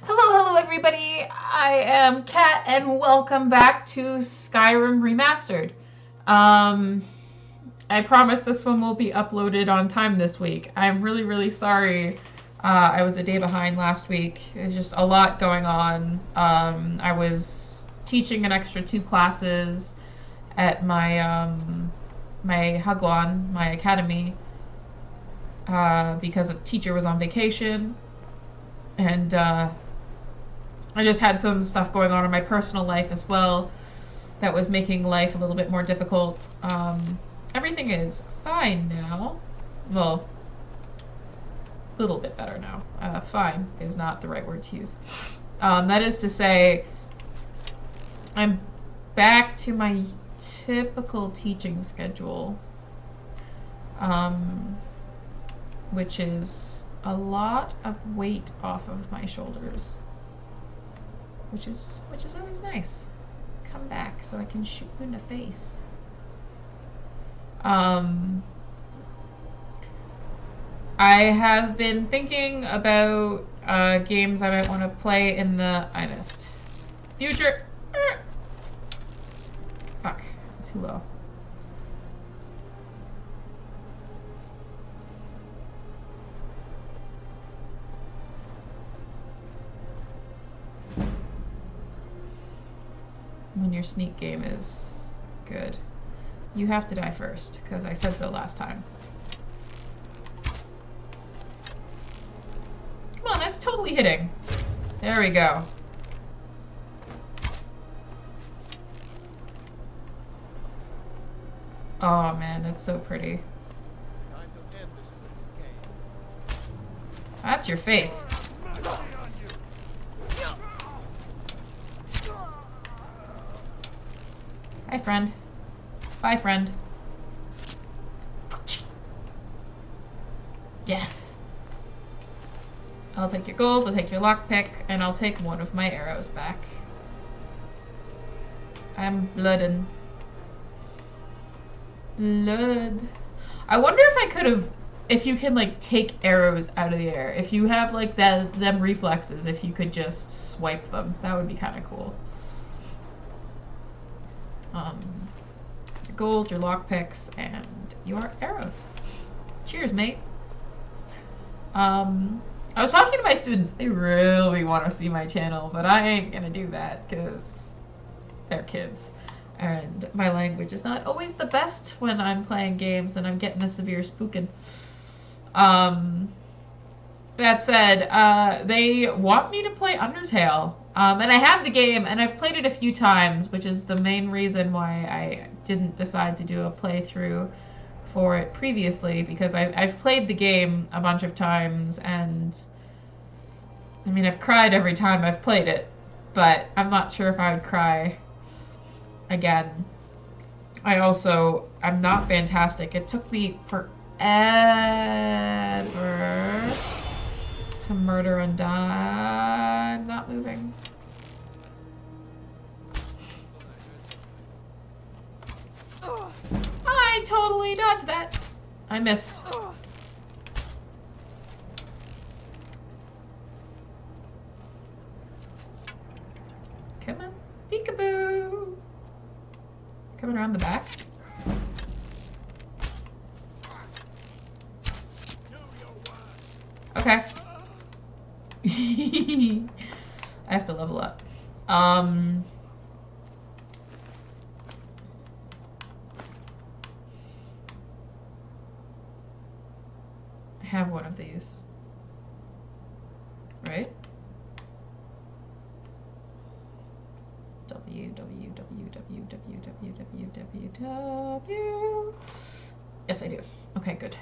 Hello, everybody. I am Kat, and welcome back to Skyrim Remastered. Um, I promise this one will be uploaded on time this week. I'm really sorry. I was a day behind last week. There's just a lot going on. I was teaching an extra 2 classes at my Hagwon, my academy, because a teacher was on vacation, and I just had some stuff going on in my personal life as well that was making life a little bit more difficult. Everything is fine now. Well, a little bit better now. Fine is not the right word to use. That is to say, I'm back to my typical teaching schedule, which is a lot of weight off of my shoulders. Which is always nice. Come back so I can shoot you in the face. I have been thinking about games I might want to play in the I missed future. Fuck, too low. When your sneak game is good. You have to die first, because I said so last time. Come on, that's totally hitting. There we go. Oh man, that's so pretty. That's your face. Hi, friend. Bye, friend. Death. I'll take your gold, I'll take your lockpick, and I'll take one of my arrows back. I'm blooded. Blood. I wonder if I could have... If you can, like, take arrows out of the air. If you have, like, them reflexes, if you could just swipe them. That would be kind of cool. Your gold, your lockpicks, and your arrows. Cheers, mate. I was talking to my students. They really want to see my channel, but I ain't gonna do that because they're kids. And my language is not always the best when I'm playing games and I'm getting a severe spooking. That said, they want me to play Undertale. And I have the game, and I've played it a few times, which is the main reason why I didn't decide to do a playthrough for it previously, because I've played the game a bunch of times, and I mean, I've cried every time I've played it, but I'm not sure if I would cry again. I'm not fantastic. It took me forever to murder and die. I'm not moving. I totally dodged that. I missed. Come on. Peekaboo. Coming around the back. Okay. I have to level up. I have one of these. Right? www. Yes, I do. Okay, good.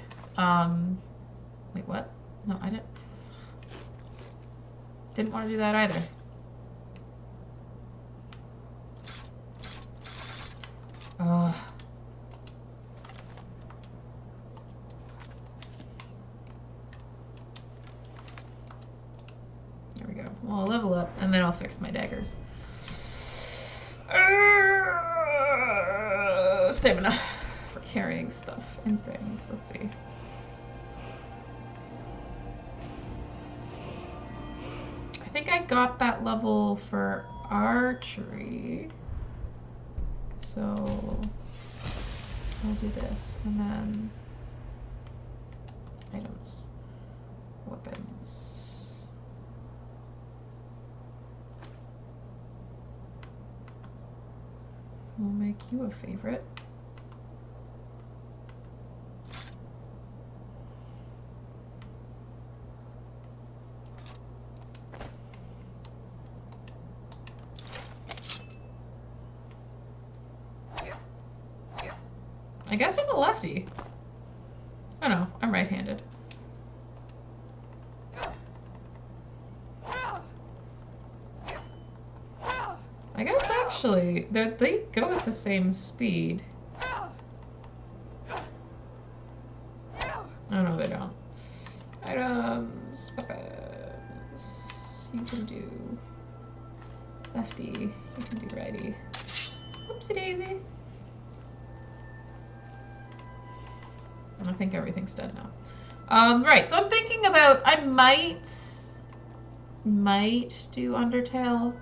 Wait, what? No, I didn't want to do that either. Ugh. There we go. Well, I'll level up, and then I'll fix my daggers. Stamina for carrying stuff and things. Let's see. I think I I got that level for archery. So I'll do this, and then items, weapons. We'll make you a favorite. I guess I'm a lefty. Oh no, I'm right-handed. I guess actually, they go at the same speed. Oh no, they don't. Items, weapons. You can do lefty, you can do righty. Oopsie daisy. I think everything's done now. Right, so I'm thinking about, I might do Undertale,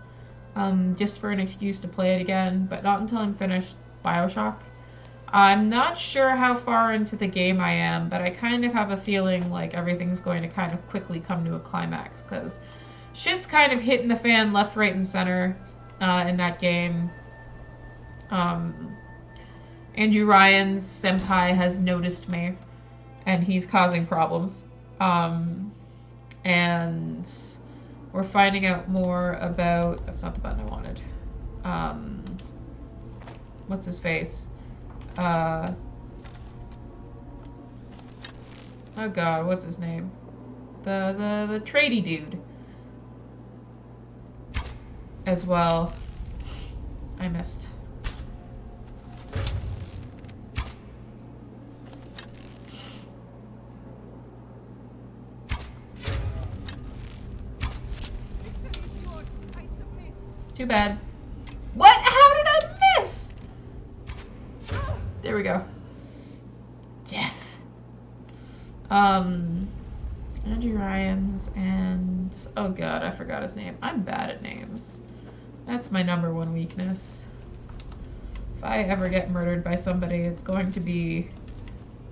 just for an excuse to play it again, but not until I'm finished BioShock. I'm not sure how far into the game I am, but I kind of have a feeling like everything's going to kind of quickly come to a climax, because shit's kind of hitting the fan left, right, and center in that game. Andrew Ryan's senpai has noticed me, and he's causing problems. And we're finding out more about... That's not the button I wanted. What's his face? Oh god, what's his name? The tradey dude. As well. I missed. Too bad. What? How did I miss? There we go. Death. Andrew Ryan's and... Oh god, I forgot his name. I'm bad at names. That's my #1 weakness. If I ever get murdered by somebody, it's going to be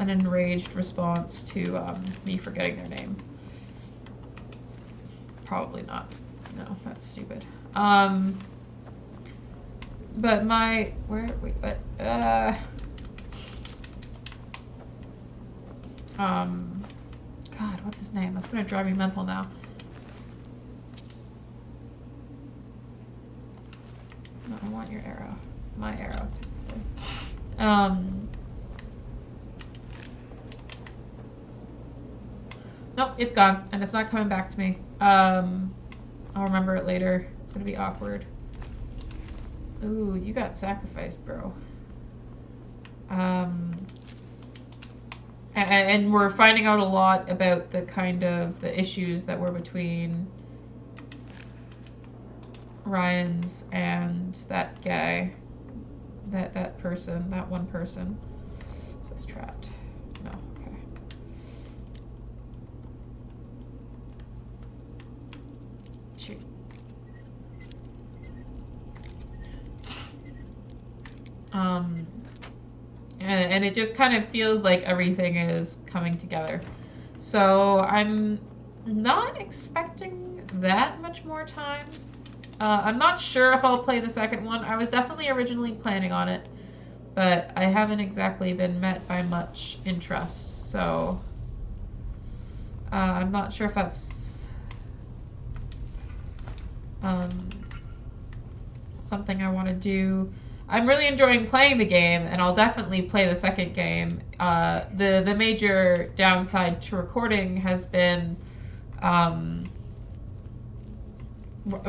an enraged response to me forgetting their name. Probably not. No, that's stupid. But my... Wait, what? God, what's his name? That's gonna drive me mental now. No, I want your arrow. My arrow, technically. Nope, it's gone, and it's not coming back to me. I'll remember it later. It's gonna be awkward. Ooh, you got sacrificed, bro. And we're finding out a lot about the kind of the issues that were between Ryan's and that guy, that person, that one person. So it's trapped. No, okay. Shoot. And it just kind of feels like everything is coming together. So I'm not expecting that much more time. I'm not sure if I'll play the second one. I was definitely originally planning on it, but I haven't exactly been met by much interest. So I'm not sure if that's something I want to do. I'm really enjoying playing the game, and I'll definitely play the second game. The major downside to recording has been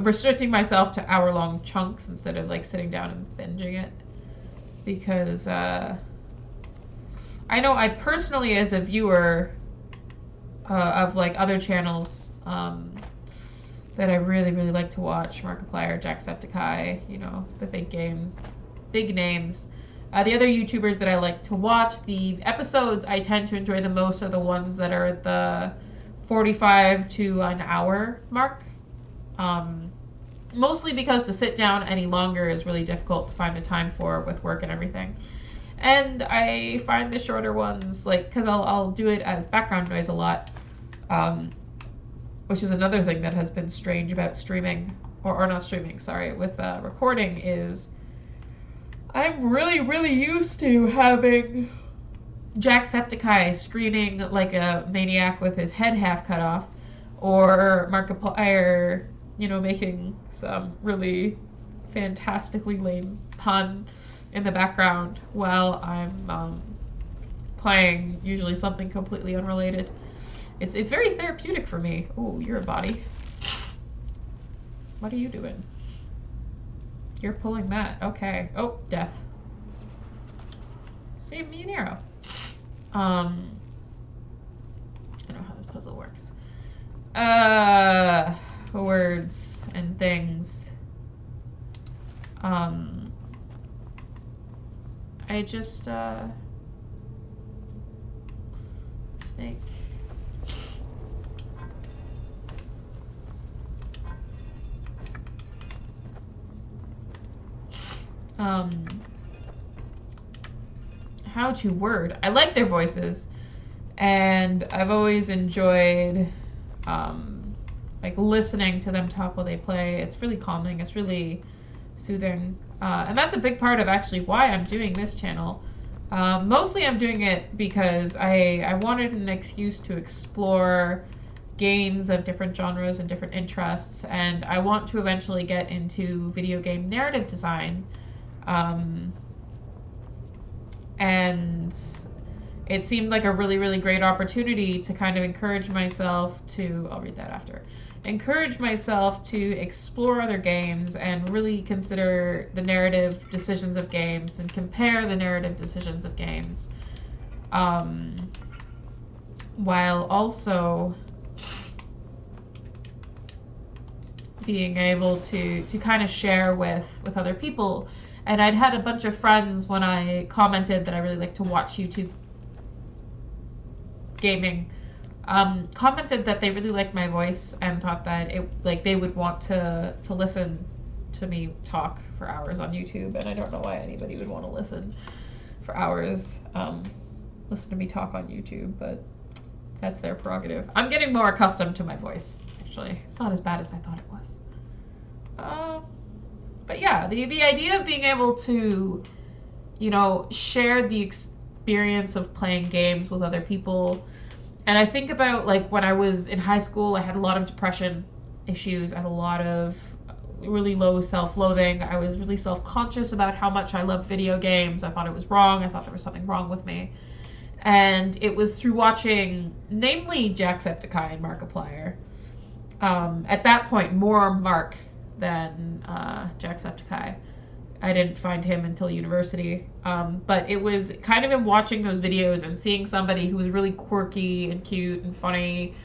restricting myself to hour-long chunks instead of like sitting down and binging it, because I know I personally, as a viewer of like other channels that I really like to watch, Markiplier, Jacksepticeye, you know, the big names. The other YouTubers that I like to watch, the episodes I tend to enjoy the most are the ones that are at the 45 to an hour mark. Mostly because to sit down any longer is really difficult to find the time for with work and everything. And I find the shorter ones, like, because I'll do it as background noise a lot, which is another thing that has been strange about streaming, or not streaming, sorry, with recording, is I'm really, really used to having Jacksepticeye screaming like a maniac with his head half cut off, or Markiplier, making some really fantastically lame pun in the background while I'm playing usually something completely unrelated. It's very therapeutic for me. Oh, you're a body. What are you doing? You're pulling that. Okay. Oh, death. Save me an arrow. I don't know how this puzzle works. Words and things. I just, snake. How to word. I like their voices, and I've always enjoyed, like, listening to them talk while they play. It's really calming. It's really soothing. And that's a big part of actually why I'm doing this channel. Mostly I'm doing it because I wanted an excuse to explore games of different genres and different interests, and I want to eventually get into video game narrative design. And it seemed like a really, really great opportunity to kind of encourage myself to, I'll read that after, encourage myself to explore other games and really consider the narrative decisions of games and compare the narrative decisions of games, while also being able to kind of share with other people. And I'd had a bunch of friends when I commented that I really like to watch YouTube gaming, commented that they really liked my voice and thought that they would want to listen to me talk for hours on YouTube. And I don't know why anybody would want to listen for hours, listen to me talk on YouTube, but that's their prerogative. I'm getting more accustomed to my voice, actually. It's not as bad as I thought it was. But yeah, the idea of being able to, share the experience of playing games with other people. And I think about, like, when I was in high school, I had a lot of depression issues. I had a lot of really low self-loathing. I was really self-conscious about how much I loved video games. I thought it was wrong. I thought there was something wrong with me. And it was through watching, namely, Jacksepticeye and Markiplier. At that point, more Mark than Jacksepticeye. I didn't find him until university. But it was kind of in watching those videos and seeing somebody who was really quirky and cute and funny,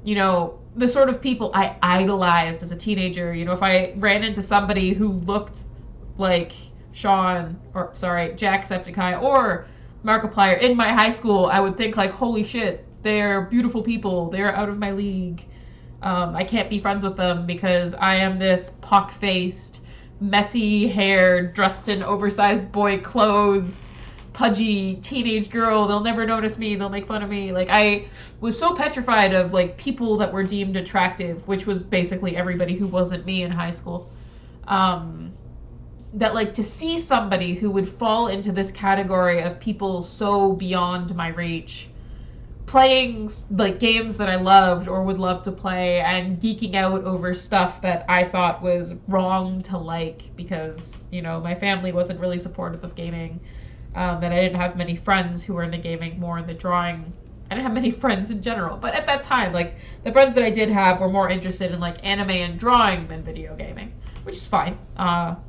the sort of people I idolized as a teenager. If I ran into somebody who looked like Jacksepticeye or Markiplier in my high school, I would think, like, holy shit, they're beautiful people. They're out of my league. I can't be friends with them because I am this pock-faced, messy-haired, dressed in oversized boy clothes, pudgy teenage girl. They'll never notice me. They'll make fun of me. Like, I was so petrified of, like, people that were deemed attractive, which was basically everybody who wasn't me in high school. That, like, to see somebody who would fall into this category of people so beyond my reach, playing, like, games that I loved or would love to play and geeking out over stuff that I thought was wrong to like because, my family wasn't really supportive of gaming, that I didn't have many friends who were into gaming, more in the drawing. I didn't have many friends in general, but at that time, like, the friends that I did have were more interested in, like, anime and drawing than video gaming, which is fine.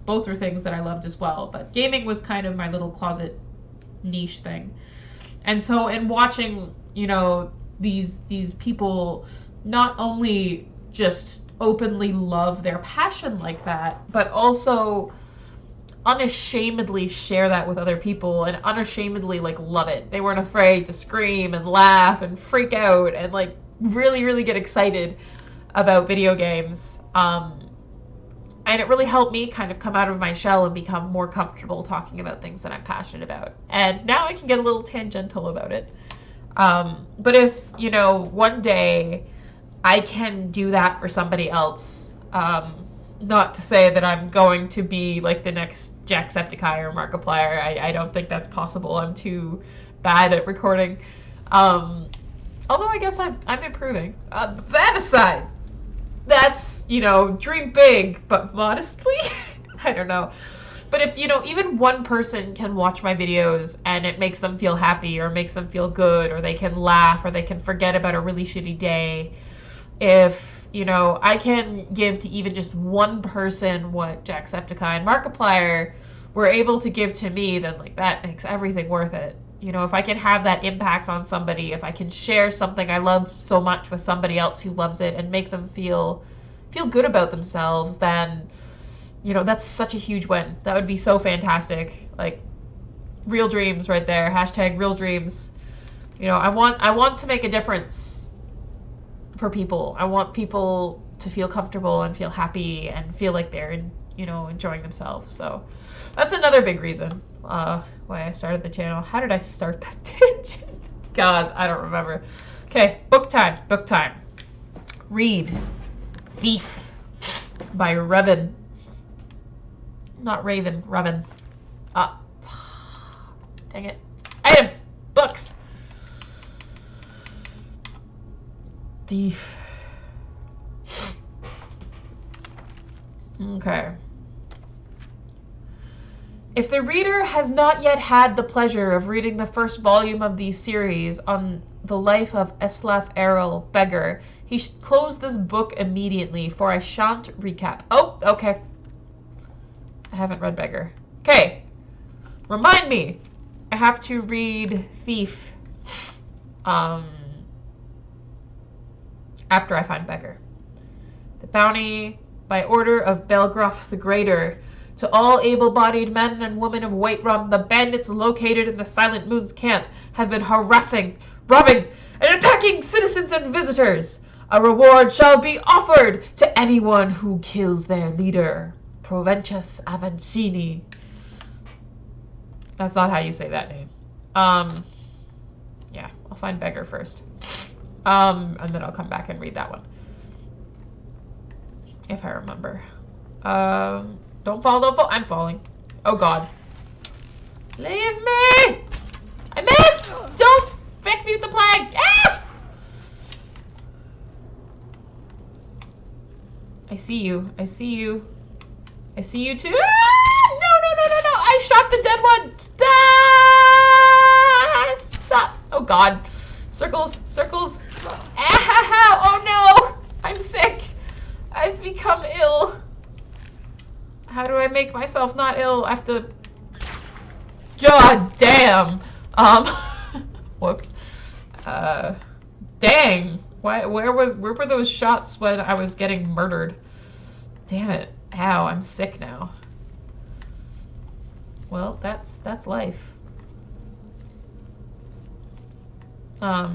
Both were things that I loved as well, but gaming was kind of my little closet niche thing. And so in watching, these people not only just openly love their passion like that, but also unashamedly share that with other people and unashamedly, like, love it. They weren't afraid to scream and laugh and freak out and, like, really, really get excited about video games. And it really helped me kind of come out of my shell and become more comfortable talking about things that I'm passionate about. And now I can get a little tangential about it. But if, you know, one day I can do that for somebody else, not to say that I'm going to be like the next Jacksepticeye or Markiplier. I don't think that's possible. I'm too bad at recording. Although I guess I'm improving. That aside, that's, you know, dream big, but modestly? I don't know. But if, you know, even one person can watch my videos and it makes them feel happy or makes them feel good or they can laugh or they can forget about a really shitty day, if, you know, I can give to even just one person what Jacksepticeye and Markiplier were able to give to me, then, like, that makes everything worth it. You know, if I can have that impact on somebody, if I can share something I love so much with somebody else who loves it and make them feel good about themselves, then, you know, that's such a huge win. That would be so fantastic. Like, real dreams right there. Hashtag real dreams. You know, I want to make a difference for people. I want people to feel comfortable and feel happy and feel like they're, you know, enjoying themselves. So that's another big reason why I started the channel. How did I start that tangent? God, I don't remember. Okay, book time. Book time. Read Thief by Revan. Not Raven, Revan. Dang it. Items! Books! Thief. Okay. If the reader has not yet had the pleasure of reading the first volume of the series on the life of Eslaf Errol Beggar, he should close this book immediately, for I shan't recap. Oh, okay. I haven't read Beggar. Okay. Remind me. I have to read Thief after I find Beggar. The bounty by order of Belgruff the Greater. To all able-bodied men and women of Whiterun, the bandits located in the Silent Moon's camp have been harassing, robbing, and attacking citizens and visitors. A reward shall be offered to anyone who kills their leader, Provencius Avancini. That's not how you say that name. Yeah, I'll find Beggar first. And then I'll come back and read that one. If I remember. Don't fall, don't fall. I'm falling. Oh, God. Leave me! I missed! Don't frick me with the plague! Ah! I see you. I see you. I see you too. Ah! No, no, no, no, no! I shot the dead one! Stop! Oh, God. Circles, circles. Ah, oh, no! I'm sick. I've become ill. How do I make myself not ill? I have to... God damn! Whoops. Dang! Where were those shots when I was getting murdered? Damn it. Ow, I'm sick now. Well, that's life. I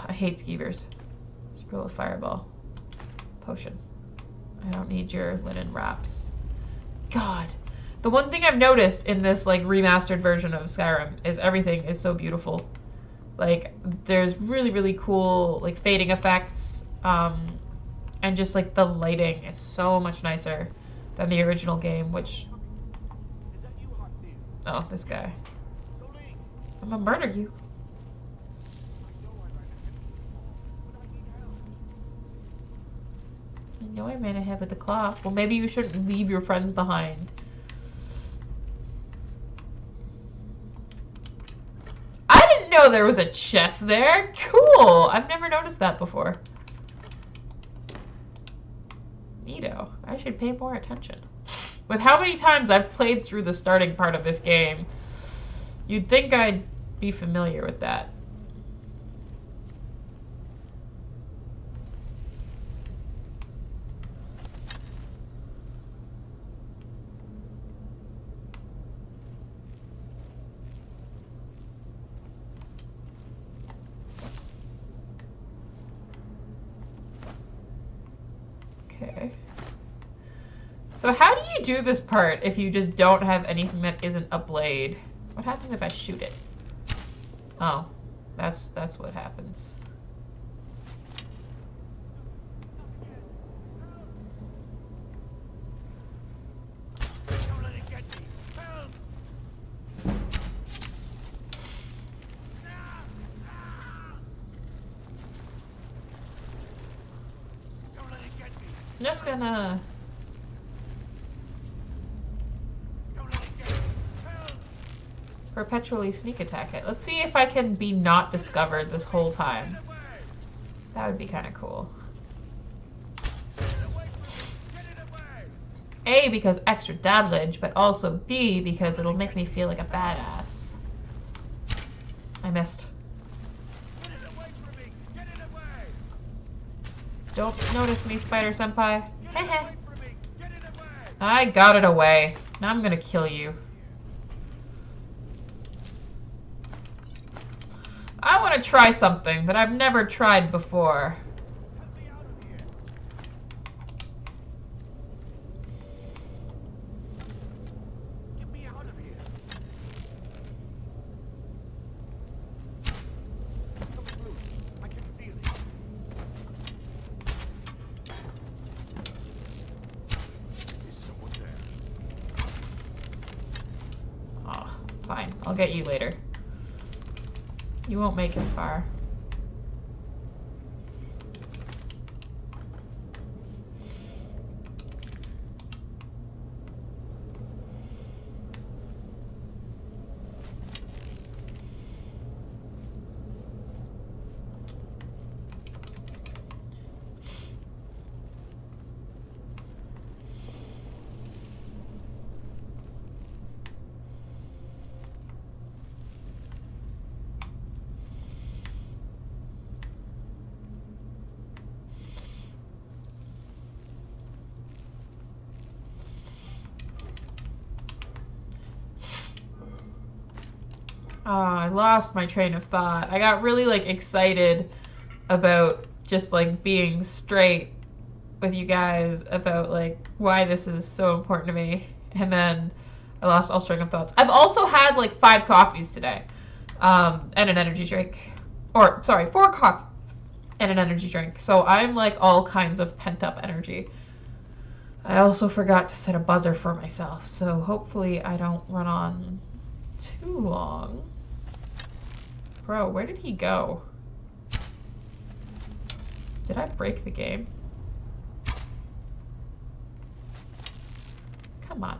hate skeevers. Scroll a fireball. Potion. I don't need your linen wraps. God. The one thing I've noticed in this, like, remastered version of Skyrim is everything is so beautiful. Like, there's really, really cool, like, fading effects, and just, like, the lighting is so much nicer than the original game, which... Oh, this guy. I'm gonna murder you. I know I ran ahead with the clock. Well, maybe you shouldn't leave your friends behind. I didn't know there was a chest there. Cool. I've never noticed that before. Neato. I should pay more attention. With how many times I've played through the starting part of this game, you'd think I'd be familiar with that. Okay. So how do you do this part if you just don't have anything that isn't a blade? What happens if I shoot it? Oh, that's what happens. Don't let it get me. Help! Don't let it get me. I'm just gonna... Don't let it get me. Help! perpetually sneak attack it. Let's see if I can be not discovered this whole time. Get away! That would be kind of cool. Get it away from me! Get it away! A, because extra damage, but also B, because it'll make me feel like a badass. I missed. Get it away from me! Get it away! Don't notice me, Spider Senpai. Get it away from me! Get it away! I got it away. Now I'm gonna kill you. I want to try something that I've never tried before. Help me out of here! Get me out of here! It's coming loose. I can feel it. Is someone there? Oh, fine. I'll get you later. You won't make it far. Oh, I lost my train of thought. I got really like excited about just like being straight with you guys about like why this is so important to me, and then I lost all string of thoughts. I've also had like 5 coffees today, and an energy drink, or sorry, 4 coffees and an energy drink. So I'm like all kinds of pent up energy. I also forgot to set a buzzer for myself, so hopefully I don't run on too long. Bro, where did he go? Did I break the game? Come on.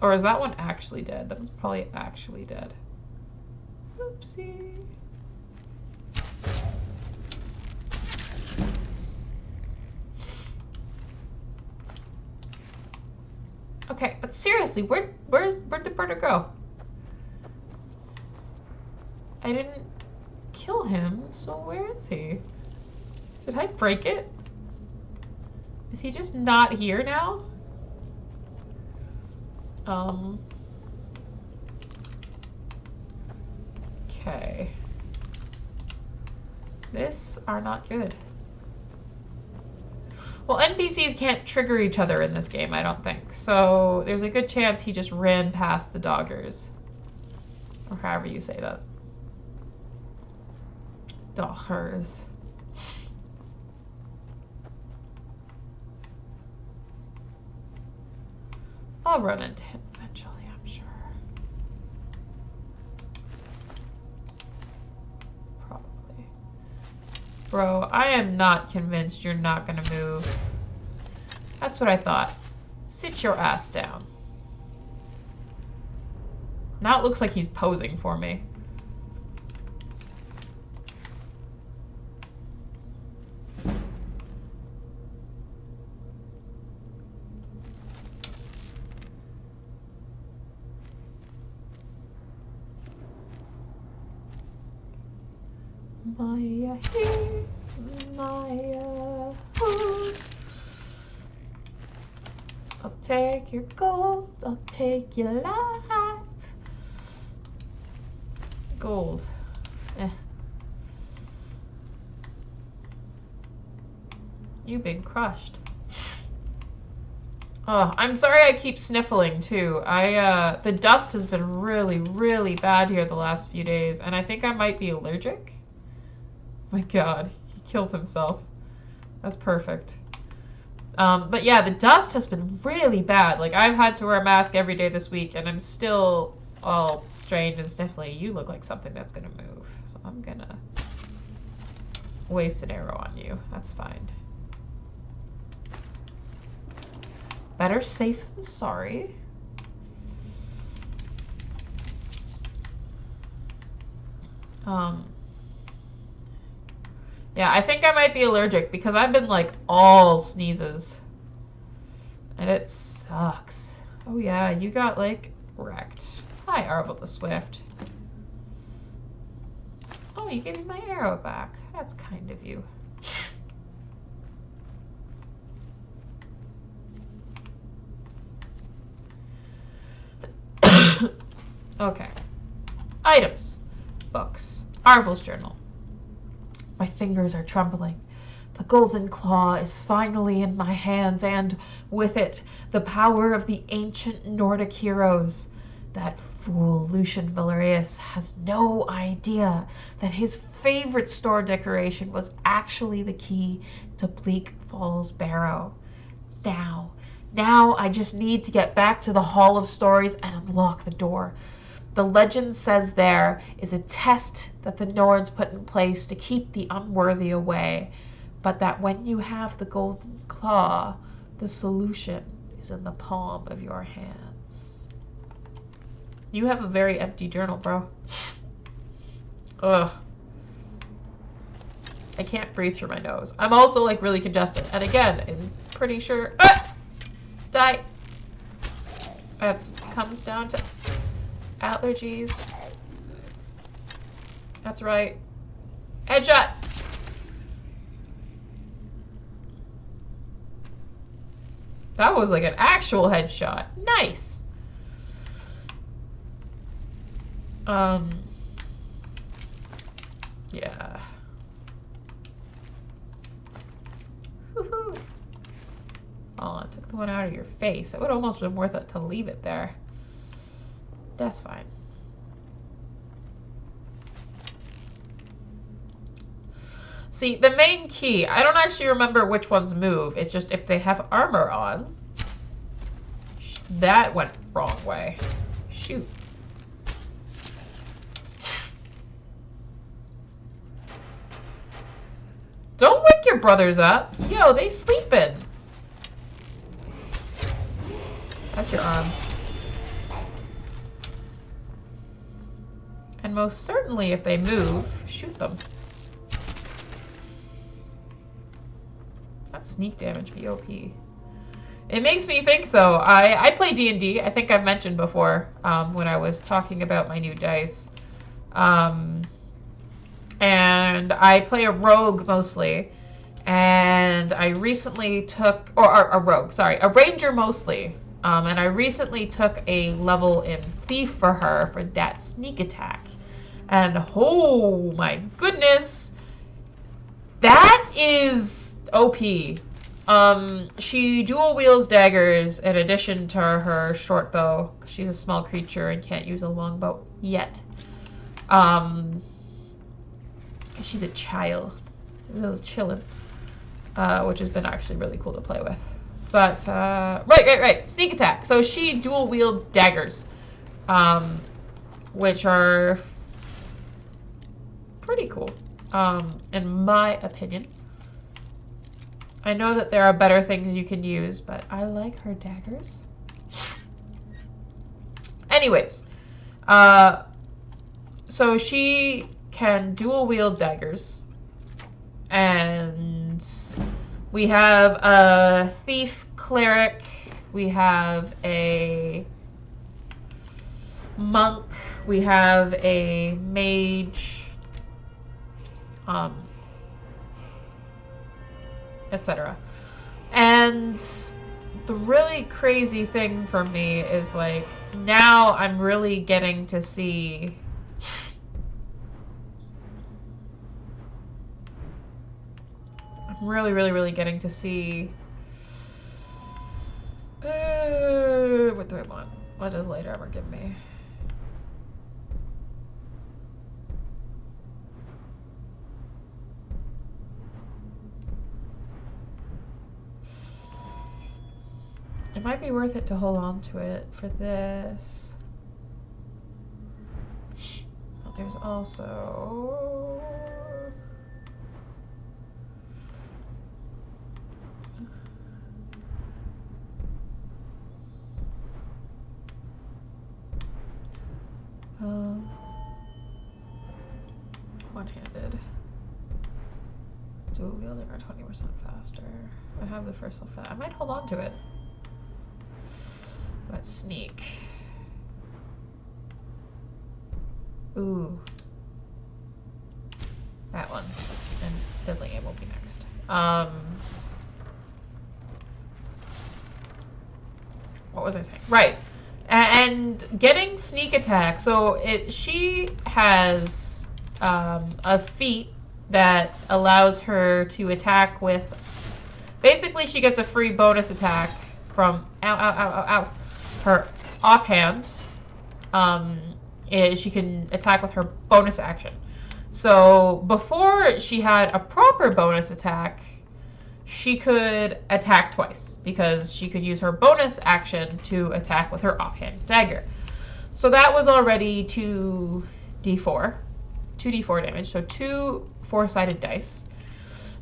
Or is that one actually dead? That one's probably actually dead. Oopsie. Okay, but seriously, where'd the birder go? I didn't kill him, so where is he? Did I break it? Is he just not here now? Okay. This are not good. Well, NPCs can't trigger each other in this game, I don't think. So there's a good chance he just ran past the doggers. Or however you say that. Doggers. I'll run into him eventually, I'm sure. Probably. Bro, I am not convinced you're not gonna move. That's what I thought. Sit your ass down. Now it looks like he's posing for me. Maya here, Maya. I'll take your gold, I'll take your life. Gold. Eh. You've been crushed. Oh, I'm sorry I keep sniffling too. The dust has been really, really bad here the last few days, and I think I might be allergic. My God, he killed himself. That's perfect. But yeah, the dust has been really bad. Like, I've had to wear a mask every day this week, and I'm still all strained and sniffly. You look like something that's gonna move, so I'm gonna waste an arrow on you. That's fine. Better safe than sorry. Yeah, I think I might be allergic because I've been like all sneezes. And it sucks. Oh yeah, you got like wrecked. Hi, Arvel the Swift. Oh, you gave me my arrow back. That's kind of you. Okay. Items. Books. Arvel's journal. My fingers are trembling. The golden claw is finally in my hands, and with it, the power of the ancient Nordic heroes. That fool Lucian Valerius has no idea that his favorite store decoration was actually the key to Bleak Falls Barrow. Now I just need to get back to the Hall of Stories and unlock the door. The legend says there is a test that the Nords put in place to keep the unworthy away, but that when you have the golden claw, the solution is in the palm of your hands. You have a very empty journal, bro. Ugh. I can't breathe through my nose. I'm also like really congested. And again, I'm pretty sure... Die! That comes down to allergies. That's right. Headshot! That was like an actual headshot. Nice! Yeah. Woohoo! Oh, I took the one out of your face. It would almost been worth it to leave it there. That's fine. See, the main key, I don't actually remember which ones move. It's just if they have armor on. That went wrong way. Shoot. Don't wake your brothers up. Yo, they sleeping. That's your arm. And most certainly if they move, shoot them. That sneak damage be OP. It makes me think though, I play D&D, I think I've mentioned before when I was talking about my new dice. And I play a rogue mostly. And I recently took, or a rogue, sorry, a ranger mostly. And I recently took a level in thief for her for that sneak attack. And oh my goodness, that is OP. She dual wields daggers in addition to her short bow. She's a small creature and can't use a longbow yet. She's a child, a little chillin', which has been actually really cool to play with. But, right. Sneak attack. So she dual wields daggers, which are pretty cool, in my opinion. I know that there are better things you can use, but I like her daggers. Anyways, so she can dual wield daggers, and we have a thief cleric, we have a monk, we have a mage, etc. And the really crazy thing for me is like now I'm really getting to see really, really, really getting to see... what do I want? What does light armor give me? It might be worth it to hold on to it for this. But there's also... one-handed. Dual wielding are 20% faster. I have the first one. I might hold on to it. But sneak. Ooh. That one. And deadly aim will be next. What was I saying? Right. And getting sneak attack. So she has a feat that allows her to attack with... Basically, she gets a free bonus attack from... Ow, ow, ow, ow, ow. Her offhand. She can attack with her bonus action. So before she had a proper bonus attack, she could attack twice because she could use her bonus action to attack with her offhand dagger. So that was already 2d4 damage, so 2 4-sided dice.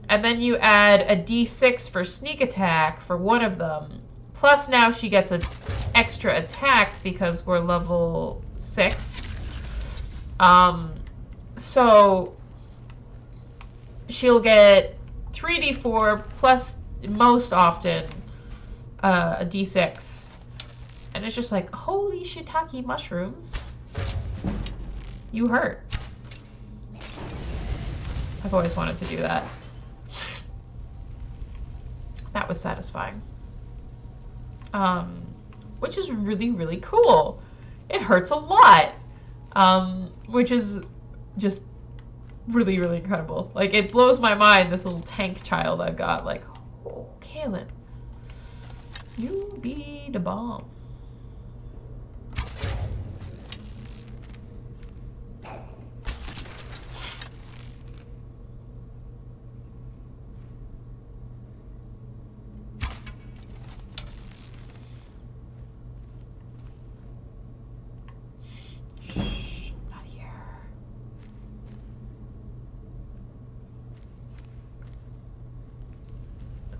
And then you add a d6 for sneak attack for one of them. Plus now she gets an extra attack because we're level 6. So she'll get 3d4 plus most often a d6. And it's just like, holy shiitake mushrooms. You hurt. I've always wanted to do that. That was satisfying. Which is really, really cool. It hurts a lot. Which is just really, really incredible. Like, it blows my mind, this little tank child I've got. Like, oh, Kaylin. You be the bomb.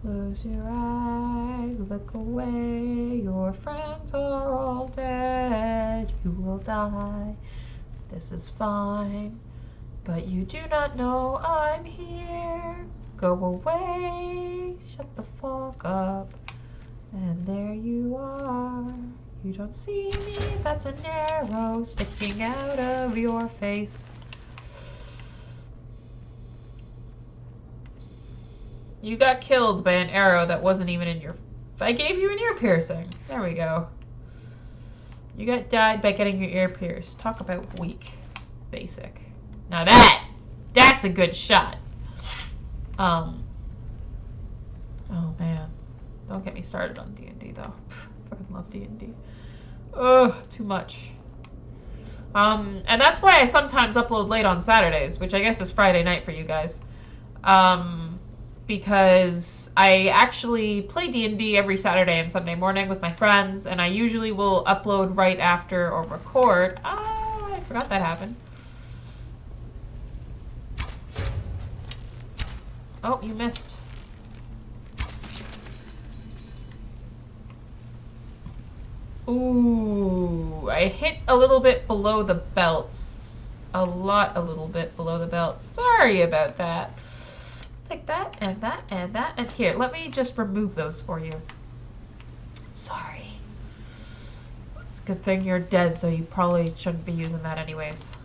Close your eyes, look away, your friends are all dead, you will die, this is fine, but you do not know I'm here, go away, shut the fuck up, and there you are, you don't see me, that's an arrow sticking out of your face. You got killed by an arrow that wasn't even in your... I gave you an ear piercing. There we go. You got died by getting your ear pierced. Talk about weak. Basic. Now that's a good shot. Oh man. Don't get me started on D&D though. Fucking love D&D. Ugh, too much. And that's why I sometimes upload late on Saturdays, which I guess is Friday night for you guys. Because I actually play D&D every Saturday and Sunday morning with my friends, and I usually will upload right after or record. Ah, I forgot that happened. Oh, you missed. Ooh, I hit a little bit below the belts. A little bit below the belts. Sorry about that. Take that, and that, and that, and here. Let me just remove those for you. Sorry. It's a good thing you're dead, so you probably shouldn't be using that anyways.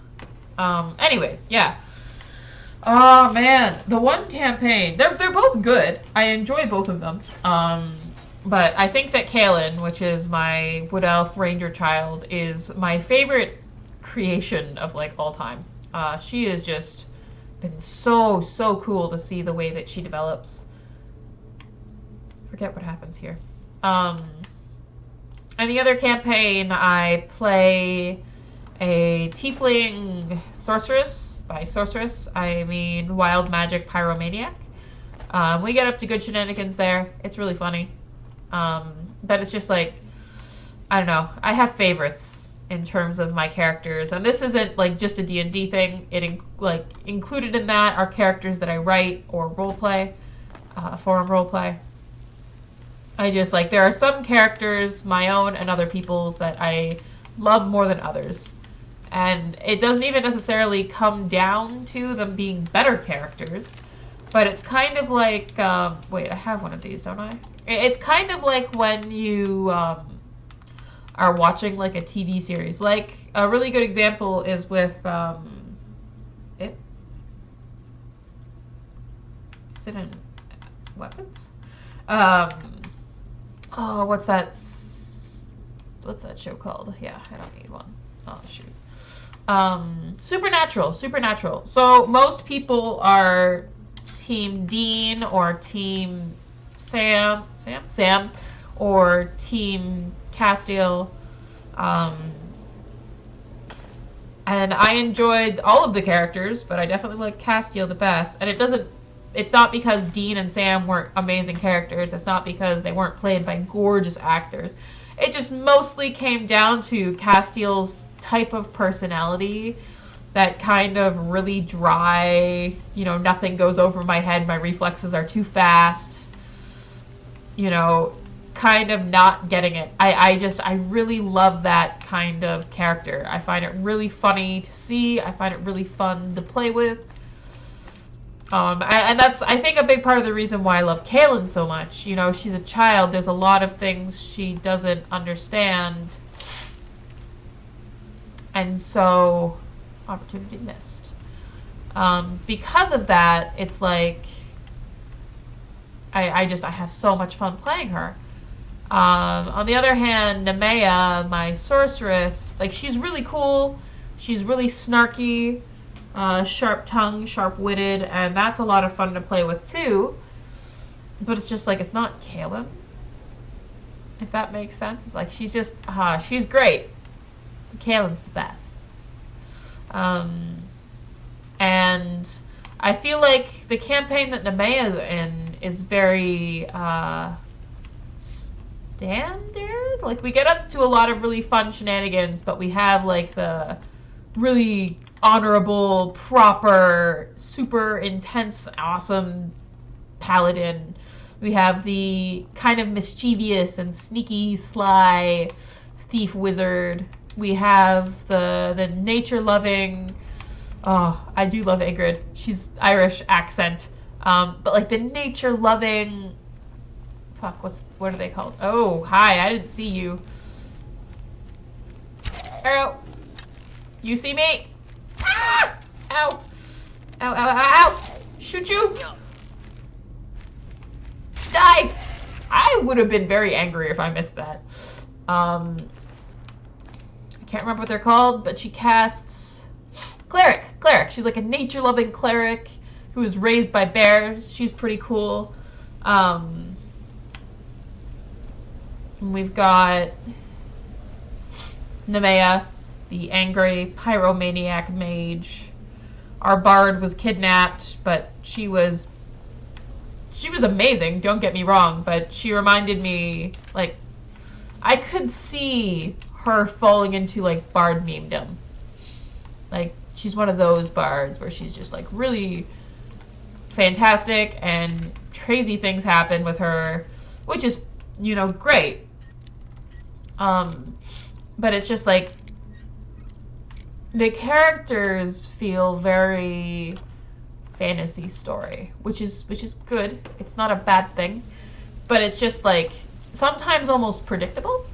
Anyways, yeah. Oh, man. The one campaign. They're both good. I enjoy both of them. But I think that Kaylin, which is my Wood Elf Ranger child, is my favorite creation of, like, all time. She is just been so, so cool to see the way that she develops. Forget what happens here. And the other campaign, I play a tiefling sorceress. By sorceress, I mean wild magic pyromaniac. We get up to good shenanigans there. It's really funny. But it's just like, I don't know. I have favorites in terms of my characters, and this isn't like just a D&D thing. It included in that are characters that I write or roleplay, forum roleplay. I just like, there are some characters, my own and other people's, that I love more than others. And it doesn't even necessarily come down to them being better characters, but it's kind of like, wait, I have one of these, don't I? It's kind of like when you are watching like a TV series. Like, a really good example is with it. Is it in Weapons? Oh, what's that show called? Yeah, I don't need one. Oh, shoot. Supernatural. So most people are Team Dean or Team Sam, or Team Castiel. And I enjoyed all of the characters, but I definitely like Castiel the best. And it's not because Dean and Sam weren't amazing characters. It's not because they weren't played by gorgeous actors. It just mostly came down to Castiel's type of personality, that kind of really dry, nothing goes over my head, my reflexes are too fast, kind of not getting it. I really love that kind of character. I find it really funny to see. I find it really fun to play with. And that's, I think, a big part of the reason why I love Kaylin so much. She's a child. There's a lot of things she doesn't understand. And so, opportunity missed. Because of that, it's like, I have so much fun playing her. On the other hand, Nemea, my sorceress, like, she's really cool. She's really snarky. Sharp-tongued, sharp-witted, and that's a lot of fun to play with too. But it's just like, it's not Kaylin, if that makes sense. It's like, she's just, she's great. Kaylin's the best. And I feel like the campaign that Nemea's in is very standard. Like, we get up to a lot of really fun shenanigans, but we have like the really honorable, proper, super intense, awesome paladin. We have the kind of mischievous and sneaky, sly thief wizard. We have the nature-loving. Oh, I do love Ingrid. She's Irish accent, but like the nature-loving. Fuck, what are they called? Oh, hi! I didn't see you. Arrow, you see me? Ah! Ow! Ow! Ow! Ow! Ow! Shoot you! Die! I would have been very angry if I missed that. I can't remember what they're called, but she casts cleric. She's like a nature-loving cleric who was raised by bears. She's pretty cool. We've got Nemea, the angry pyromaniac mage. Our bard was kidnapped, but she was amazing, don't get me wrong, but she reminded me, like, I could see her falling into, like, bard memedom. Like, she's one of those bards where she's just, like, really fantastic, and crazy things happen with her, which is, great. But it's just, like, the characters feel very fantasy story, which is good. It's not a bad thing, but it's just like sometimes almost predictable.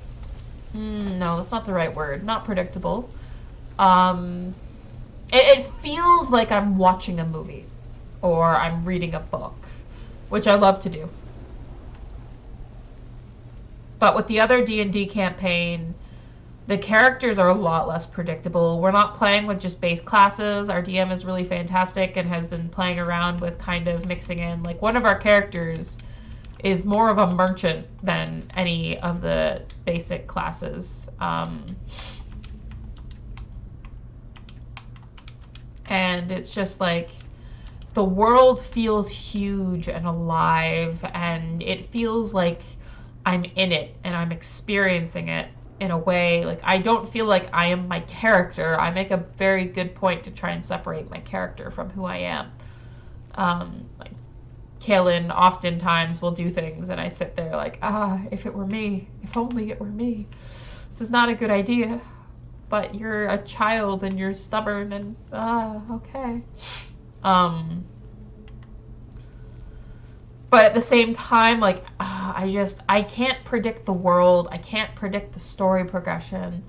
No, that's not the right word. Not predictable. It feels like I'm watching a movie or I'm reading a book, which I love to do. But with the other D&D campaign, The characters are a lot less predictable. We're not playing with just base classes. Our DM is really fantastic and has been playing around with kind of mixing in, like, one of our characters is more of a merchant than any of the basic classes. And it's just like the world feels huge and alive, and it feels like I'm in it and I'm experiencing it in a way. Like, I don't feel like I am my character. I make a very good point to try and separate my character from who I am. Like, Kaylin oftentimes will do things and I sit there like, if it were me, if only it were me. This is not a good idea, but you're a child and you're stubborn and, okay. But at the same time, like, I can't predict the world. I can't predict the story progression.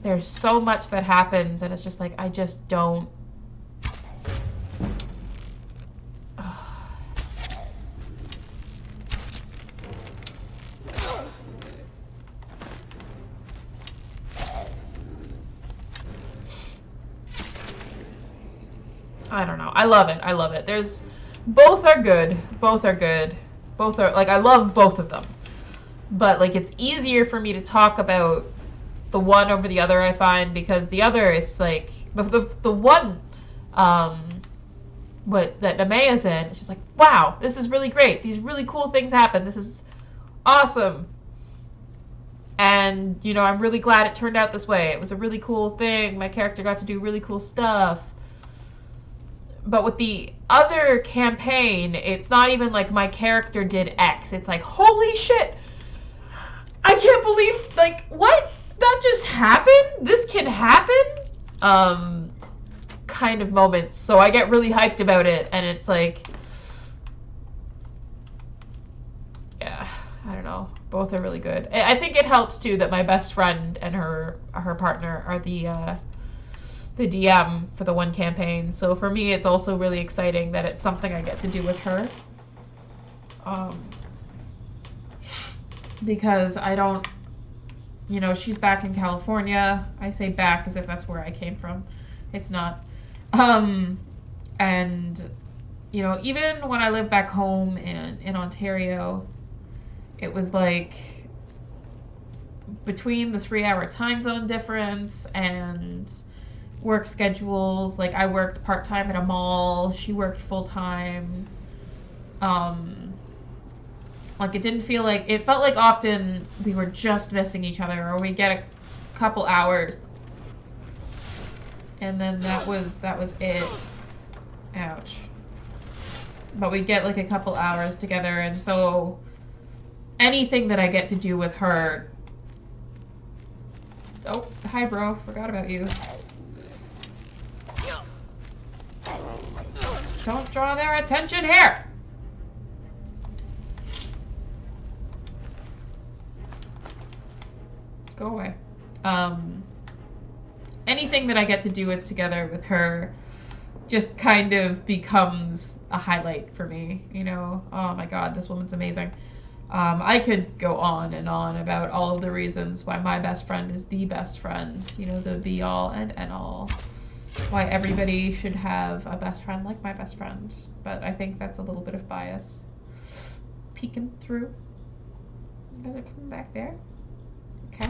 There's so much that happens and it's just like, I just don't. I don't know. I love it. I love it. Both are good. Both are good. Both are, like, I love both of them. But, like, it's easier for me to talk about the one over the other, I find, because the other is, like, the one that Namea's in, it's just like, wow, this is really great. These really cool things happen. This is awesome. And, you know, I'm really glad it turned out this way. It was a really cool thing. My character got to do really cool stuff. But with the other campaign, it's not even like my character did X. It's like, holy shit! I can't believe, like, what? That just happened? This can happen? Kind of moments. So I get really hyped about it, and it's like, yeah, I don't know. Both are really good. I think it helps, too, that my best friend and her partner are the DM for the one campaign. So for me, it's also really exciting that it's something I get to do with her. Because I don't, you know, she's back in California. I say back as if that's where I came from. It's not. And, you know, even when I lived back home in Ontario, it was like between the 3-hour time zone difference and work schedules. Like, I worked part-time at a mall. She worked full-time. Like, it didn't feel like, it felt like often we were just missing each other, or we'd get a couple hours. And then that was it. Ouch. But we'd get like a couple hours together, and so anything that I get to do with her. Oh, hi bro, forgot about you. Don't draw their attention here! Go away. Anything that I get to do it together with her just kind of becomes a highlight for me, you know? Oh my god, this woman's amazing. I could go on and on about all of the reasons why my best friend is the best friend, you know, the be all and end all. Why everybody should have a best friend like my best friend. But I think that's a little bit of bias peeking through. You guys are coming back there? Okay.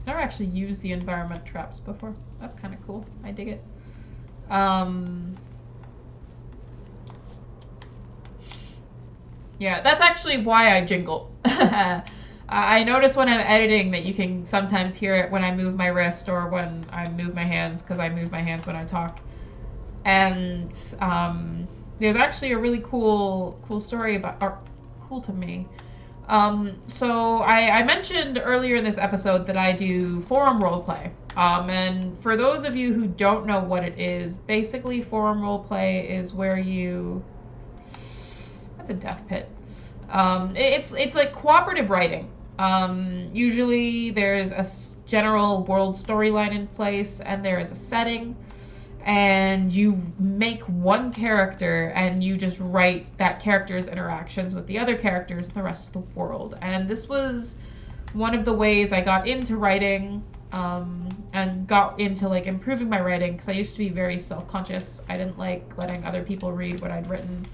I've never actually used the environment traps before. That's kind of cool. I dig it. Yeah, that's actually why I jingle. I notice when I'm editing that you can sometimes hear it when I move my wrist or when I move my hands, because I move my hands when I talk. And there's actually a really cool story about, or cool to me. So I mentioned earlier in this episode that I do forum roleplay. And for those of you who don't know what it is, basically forum roleplay is where you... That's a death pit. It's like cooperative writing. Usually there's a general world storyline in place, and there is a setting, and you make one character and you just write that character's interactions with the other characters in the rest of the world. And this was one of the ways I got into writing, and got into like improving my writing, because I used to be very self-conscious. I didn't like letting other people read what I'd written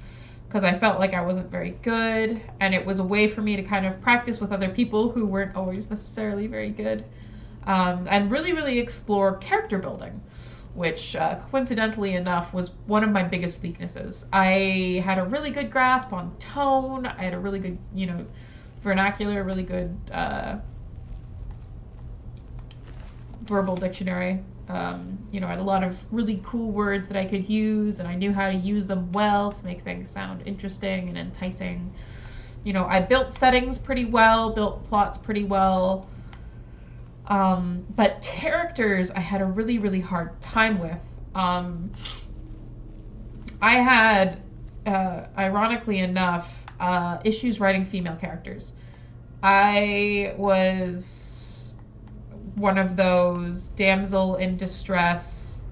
because I felt like I wasn't very good, and it was a way for me to kind of practice with other people who weren't always necessarily very good, and really explore character building, which coincidentally enough was one of my biggest weaknesses. I had a really good grasp on tone. I had a really good, vernacular, really good verbal dictionary. I had a lot of really cool words that I could use, and I knew how to use them well to make things sound interesting and enticing. I built settings pretty well, built plots pretty well. But characters I had a really hard time with. I had, ironically enough, issues writing female characters. I was one of those damsel in distress,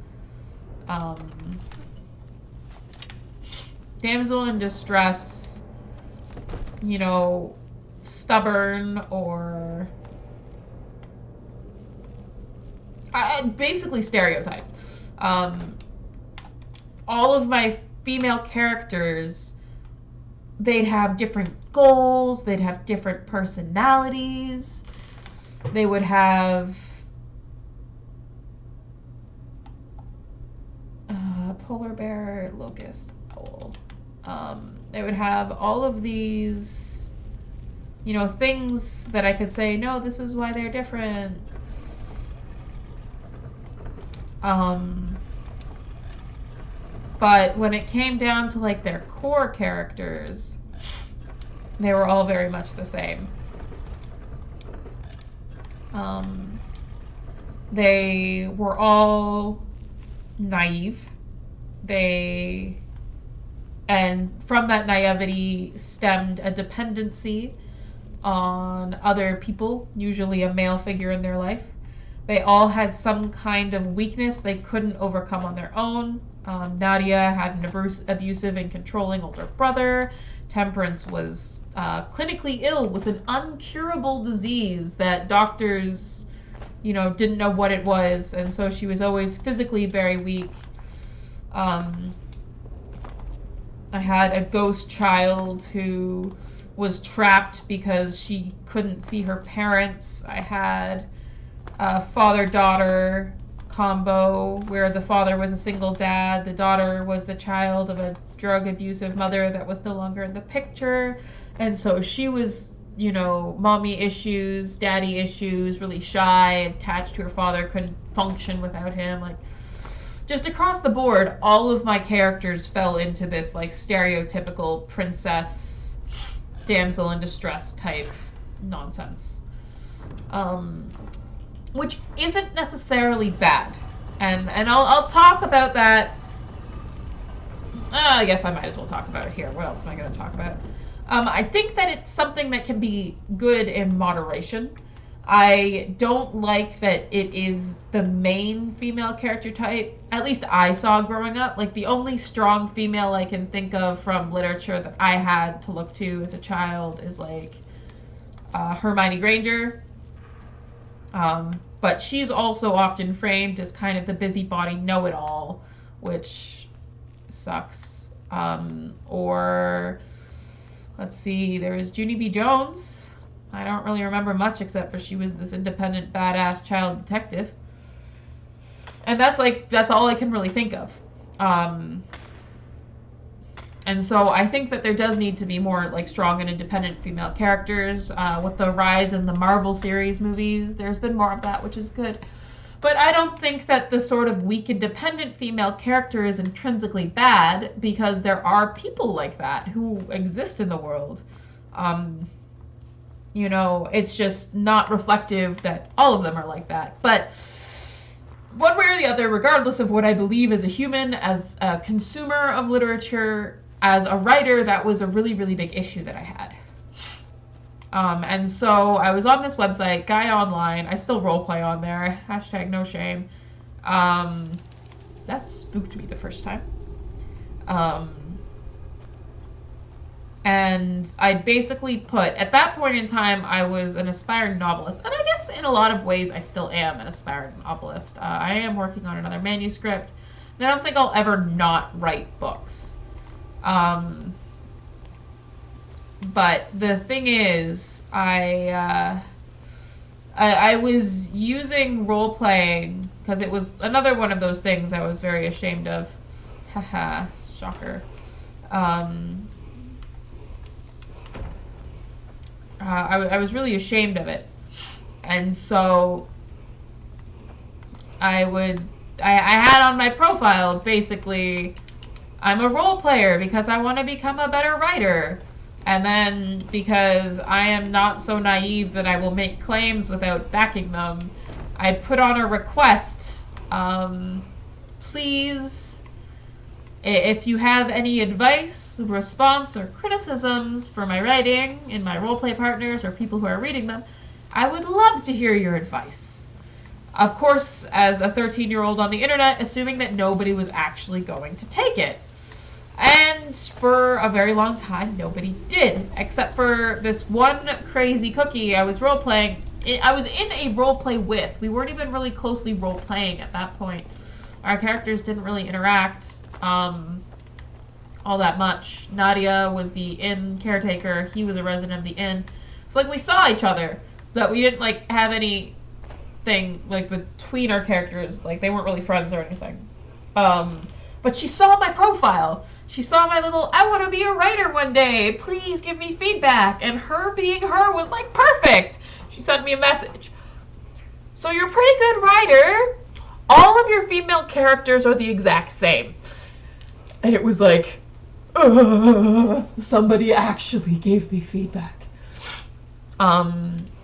stubborn, or basically stereotype. All of my female characters, they'd have different goals, they'd have different personalities, they would have polar bear, locust, owl. They would have all of these, things that I could say, no, this is why they're different. But when it came down to like their core characters, they were all very much the same. They were all naive. And from that naivety stemmed a dependency on other people, usually a male figure in their life. They all had some kind of weakness they couldn't overcome on their own. Nadia had an abusive and controlling older brother. Temperance was clinically ill with an uncurable disease that doctors, didn't know what it was, and so she was always physically very weak. I had a ghost child who was trapped because she couldn't see her parents. I had a father-daughter combo where the father was a single dad, the daughter was the child of a drug abusive mother that was no longer in the picture, and so she was, mommy issues, daddy issues, really shy, attached to her father, couldn't function without him. Like, just across the board, all of my characters fell into this like stereotypical princess, damsel in distress type nonsense. Which isn't necessarily bad. And I'll talk about that. I guess I might as well talk about it here. What else am I going to talk about? I think that it's something that can be good in moderation. I don't like that it is the main female character type. At least I saw growing up. Like, the only strong female I can think of from literature that I had to look to as a child is like Hermione Granger. But she's also often framed as kind of the busybody know-it-all, which sucks. Or, let's see, there was Junie B. Jones. I don't really remember much except for she was this independent, badass child detective. And that's all I can really think of. And so I think that there does need to be more like strong and independent female characters. With the rise in the Marvel series movies, there's been more of that, which is good. But I don't think that the sort of weak, independent female character is intrinsically bad, because there are people like that who exist in the world. It's just not reflective that all of them are like that. But one way or the other, regardless of what I believe as a human, as a consumer of literature, as a writer, that was a really big issue that I had. And so I was on this website, Guy Online. I still roleplay on there. Hashtag no shame. That spooked me the first time. And I basically put, at that point in time, I was an aspiring novelist. And I guess in a lot of ways, I still am an aspiring novelist. I am working on another manuscript. And I don't think I'll ever not write books. But the thing is, I was using role-playing, because it was another one of those things I was very ashamed of. Haha, shocker. I was really ashamed of it. And so I had on my profile, basically, I'm a role player because I want to become a better writer. And then because I am not so naive that I will make claims without backing them, I put on a request. Please, if you have any advice, response, or criticisms for my writing in my roleplay partners or people who are reading them, I would love to hear your advice. Of course, as a 13-year-old on the internet, assuming that nobody was actually going to take it. And for a very long time, nobody did, except for this one crazy cookie I was role-playing. I was in a role-play with. We weren't even really closely role-playing at that point. Our characters didn't really interact all that much. Nadia was the inn caretaker. He was a resident of the inn. It's like we saw each other, but we didn't like have anything like between our characters. Like they weren't really friends or anything. But she saw my profile. She saw my little, I want to be a writer one day. Please give me feedback. And her being her was like perfect. She sent me a message. So you're a pretty good writer. All of your female characters are the exact same. And it was like, somebody actually gave me feedback. A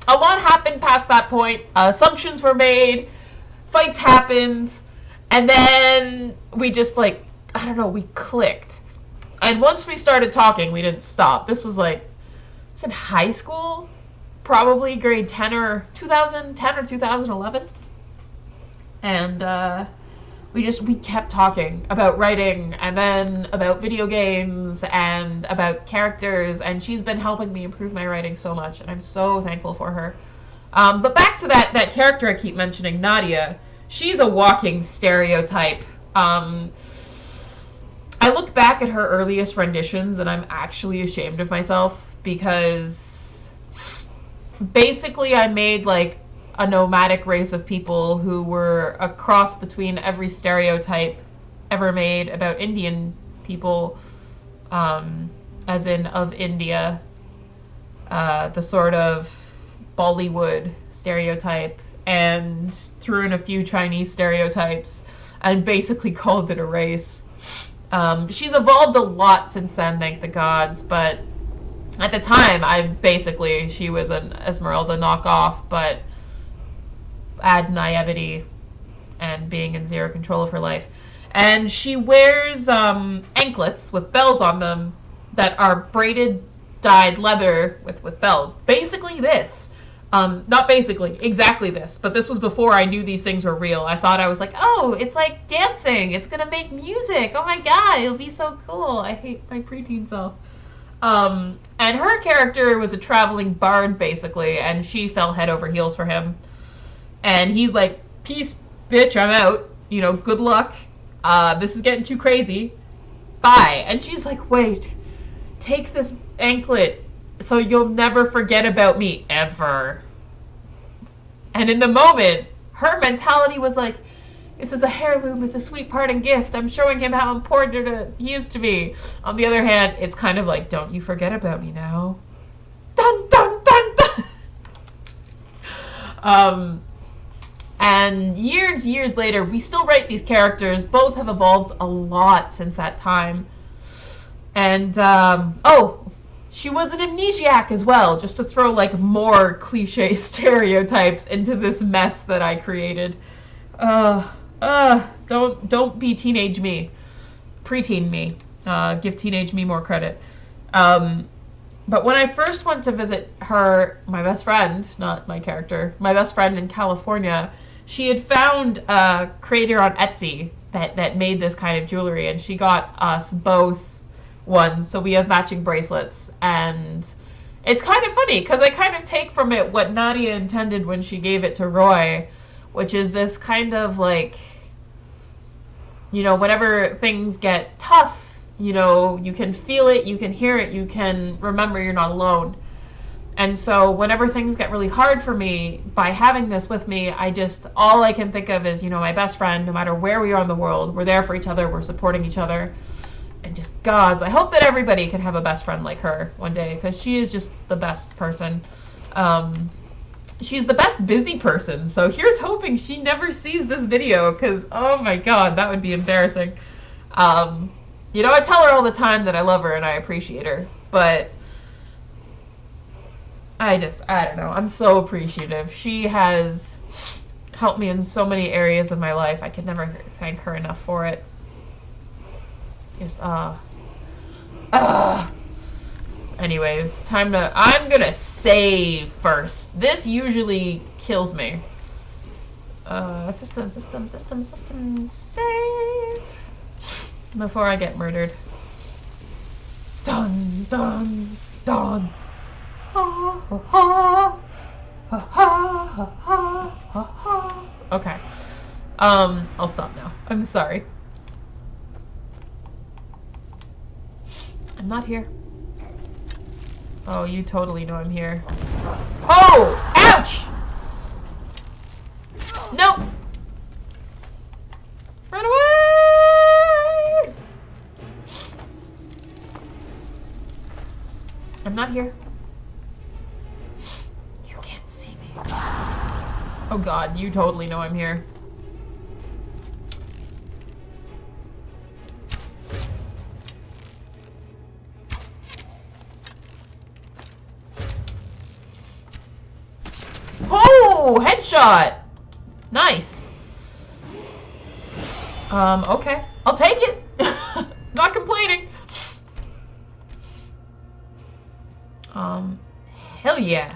lot happened past that point. Assumptions were made. Fights happened. And then we just like, I don't know, we clicked. And once we started talking, we didn't stop. This was like, was in high school? Probably grade 10 or 2010 or 2011. And we kept talking about writing and then about video games and about characters. And she's been helping me improve my writing so much. And I'm so thankful for her. But back to that character I keep mentioning, Nadia. She's a walking stereotype. I look back at her earliest renditions and I'm actually ashamed of myself because basically I made like a nomadic race of people who were a cross between every stereotype ever made about Indian people, as in of India, the sort of Bollywood stereotype, and threw in a few Chinese stereotypes and basically called it a race. She's evolved a lot since then, thank the gods, but at the time, she was an Esmeralda knockoff, but add naivety and being in zero control of her life. And she wears anklets with bells on them that are braided, dyed leather with bells. Basically this. Not basically, exactly this. But this was before I knew these things were real. I thought I was like, oh, it's like dancing. It's going to make music. Oh my god, it'll be so cool. I hate my preteen self. And her character was a traveling bard, basically, and she fell head over heels for him. And he's like, peace, bitch, I'm out. You know, good luck. This is getting too crazy. Bye. And she's like, wait, take this anklet so you'll never forget about me, ever. And in the moment, her mentality was like, this is a heirloom, it's a sweet parting gift. I'm showing him how important he is to me. On the other hand, it's kind of like, don't you forget about me now. Dun, dun, dun, dun. And years later, we still write these characters. Both have evolved a lot since that time. And, she was an amnesiac as well, just to throw, like, more cliche stereotypes into this mess that I created. Don't be teenage me. Preteen me. Give teenage me more credit. But when I first went to visit her, my best friend, not my character, my best friend in California, she had found a creator on Etsy that made this kind of jewelry, and she got us both ones, so we have matching bracelets. And it's kind of funny because I kind of take from it what Nadia intended when she gave it to Roy, which is this kind of like, you know, whenever things get tough, you know, you can feel it, you can hear it, you can remember you're not alone. And so whenever things get really hard for me, by having this with me, all I can think of is, you know, my best friend, no matter where we are in the world, we're there for each other, we're supporting each other. And just gods, I hope that everybody can have a best friend like her one day, because she is just the best person. She's the best busy person, so here's hoping she never sees this video, because, oh my god, that would be embarrassing. You know, I tell her all the time that I love her and I appreciate her, but I don't know. I'm so appreciative. She has helped me in so many areas of my life. I could never thank her enough for it. Just, anyways, I'm gonna save first. This usually kills me. System, save. Before I get murdered. Dun, dun, dun. Ha, ha, ha. Ha, ha, ha, ha, ha, ha. Okay. I'll stop now. I'm sorry. I'm not here. Oh, you totally know I'm here. Oh! Ouch! No! Run away! I'm not here. You can't see me. Oh god, you totally know I'm here. Oh, headshot! Nice. Okay. I'll take it. Not complaining. Hell yeah.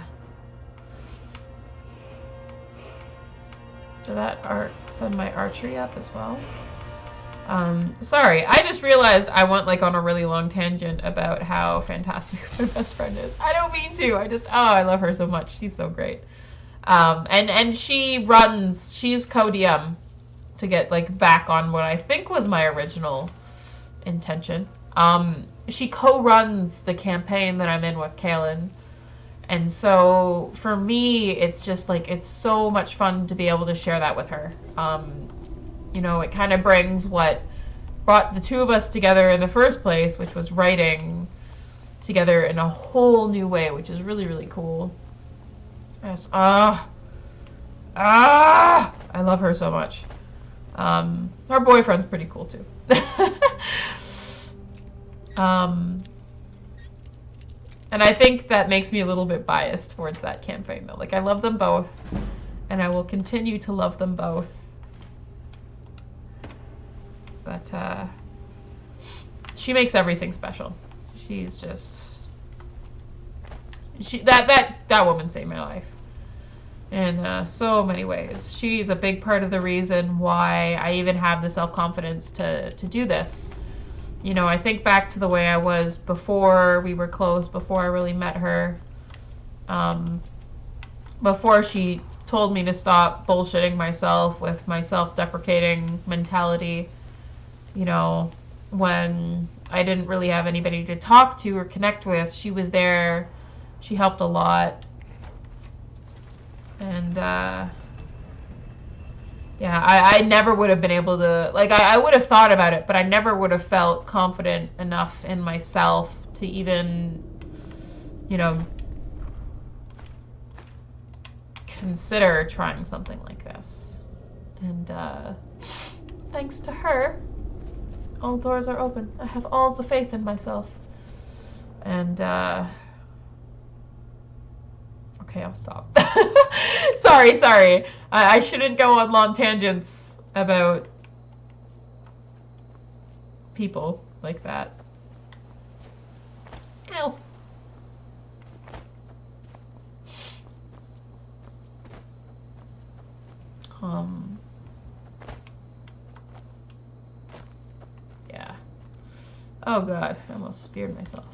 Did that send my archery up as well? Sorry, I just realized I went like on a really long tangent about how fantastic my best friend is. I don't mean to. I love her so much. She's so great. And she's co-DM to get like back on what I think was my original intention. She co-runs the campaign that I'm in with Kaylin. And so for me, it's just like, it's so much fun to be able to share that with her. You know, it kind of brings what brought the two of us together in the first place, which was writing together in a whole new way, which is really, really cool. Yes. I love her so much. Her boyfriend's pretty cool too. And I think that makes me a little bit biased towards that campaign though. Like, I love them both, and I will continue to love them both. But she makes everything special. She's just that woman saved my life in so many ways. She's a big part of the reason why I even have the self-confidence to do this. You know, I think back to the way I was before we were close, before I really met her, before she told me to stop bullshitting myself with my self-deprecating mentality. You know, when I didn't really have anybody to talk to or connect with, she was there. She helped a lot. And, yeah, I never would have been able to, like, I would have thought about it, but I never would have felt confident enough in myself to even, you know, consider trying something like this. And, thanks to her, all doors are open. I have all the faith in myself. And, okay, I'll stop. Sorry. I shouldn't go on long tangents about people like that. Ow. Yeah. Oh god, I almost speared myself.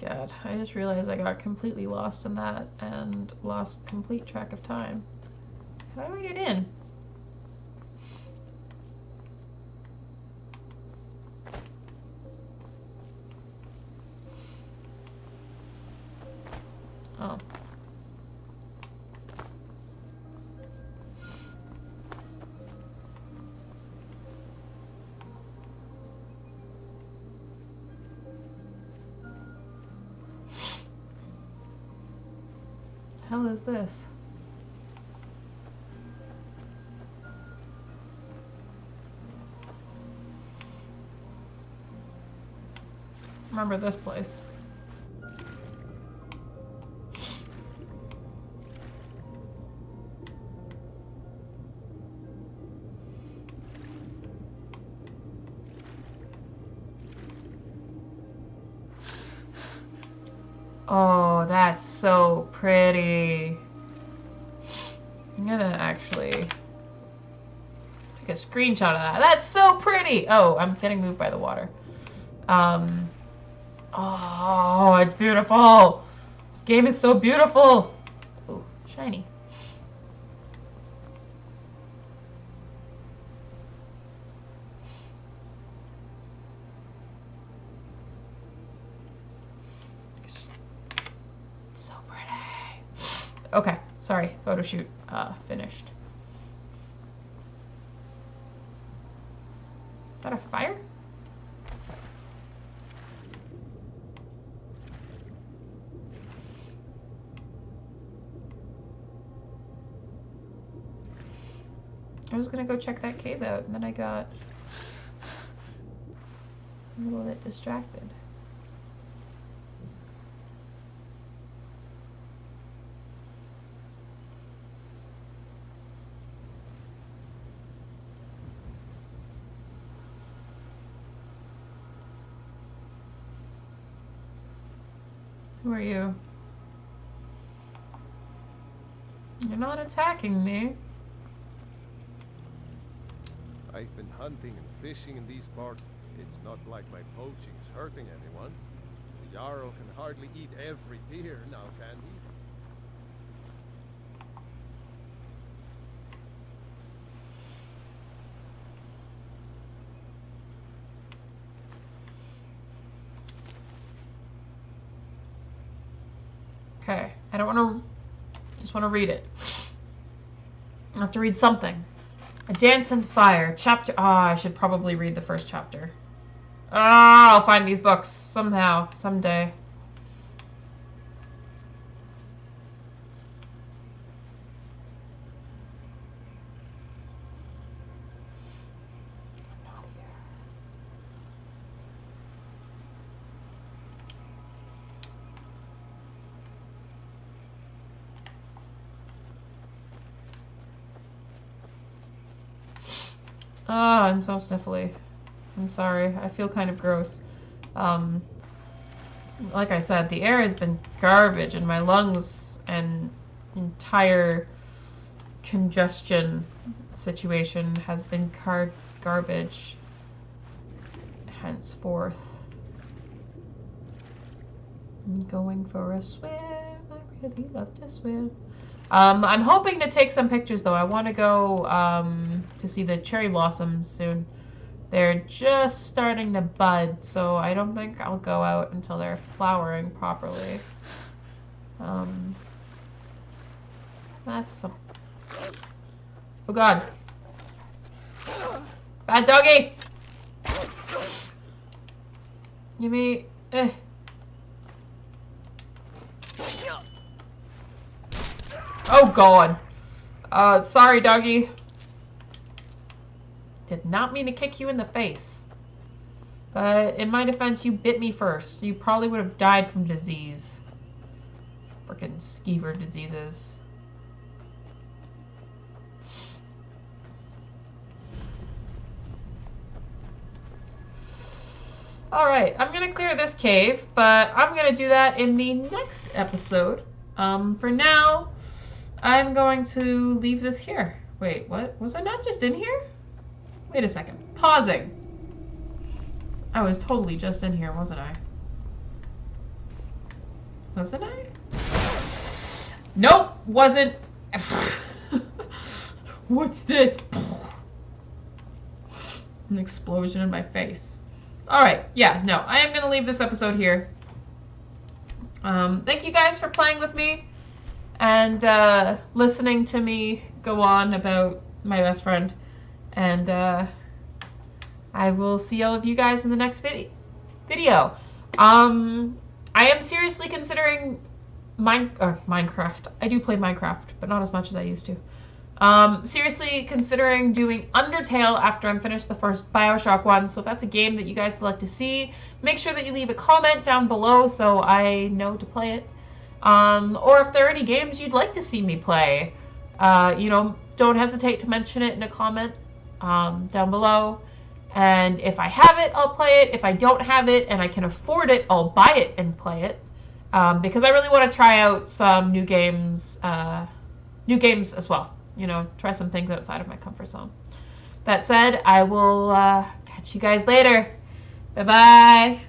God, I just realized I got completely lost in that and lost complete track of time. How do I get in? Oh. Hell is this? Remember this place. Oh, that's so pretty. I'm gonna actually take a screenshot of that. That's so pretty! Oh, I'm getting moved by the water. Oh, it's beautiful! This game is so beautiful! Ooh, shiny. So pretty. Okay, sorry. Photo shoot finished. Is that a fire? I was gonna go check that cave out, and then I got a little bit distracted. Who are you? You're not attacking me. I've been hunting and fishing in these parts. It's not like my poaching is hurting anyone. The Jarl can hardly eat every deer now, can he? Okay, I don't want to... just want to read it. I have to read something. A Dance and Fire, chapter... Ah, I should probably read the first chapter. Ah, I'll find these books somehow, someday. Ah, I'm so sniffly. I'm sorry. I feel kind of gross. Like I said, the air has been garbage, and my lungs and entire congestion situation has been garbage henceforth. I'm going for a swim. I really love to swim. I'm hoping to take some pictures, though. I want to go to see the cherry blossoms soon. They're just starting to bud, so I don't think I'll go out until they're flowering properly. That's some... Oh god. Bad doggy! Give me... Oh god. Sorry, doggy. Did not mean to kick you in the face. But in my defense, you bit me first. You probably would have died from disease. Frickin' skeever diseases. Alright, I'm gonna clear this cave, but I'm gonna do that in the next episode. For now, I'm going to leave this here. Wait, what? Was I not just in here? Wait a second. Pausing. I was totally just in here, wasn't I? Wasn't I? Nope, wasn't. What's this? An explosion in my face. Alright, yeah, no, I am going to leave this episode here. Thank you guys for playing with me and listening to me go on about my best friend. And I will see all of you guys in the next video. I am seriously considering Minecraft. I do play Minecraft, but not as much as I used to. Seriously considering doing Undertale after I'm finished the first BioShock one. So if that's a game that you guys would like to see, make sure that you leave a comment down below so I know to play it. Or if there are any games you'd like to see me play, you know, don't hesitate to mention it in a comment down below. And if I have it, I'll play it. If I don't have it and I can afford it, I'll buy it and play it. Because I really want to try out some new games as well. You know, try some things outside of my comfort zone. That said, I will catch you guys later. Bye-bye.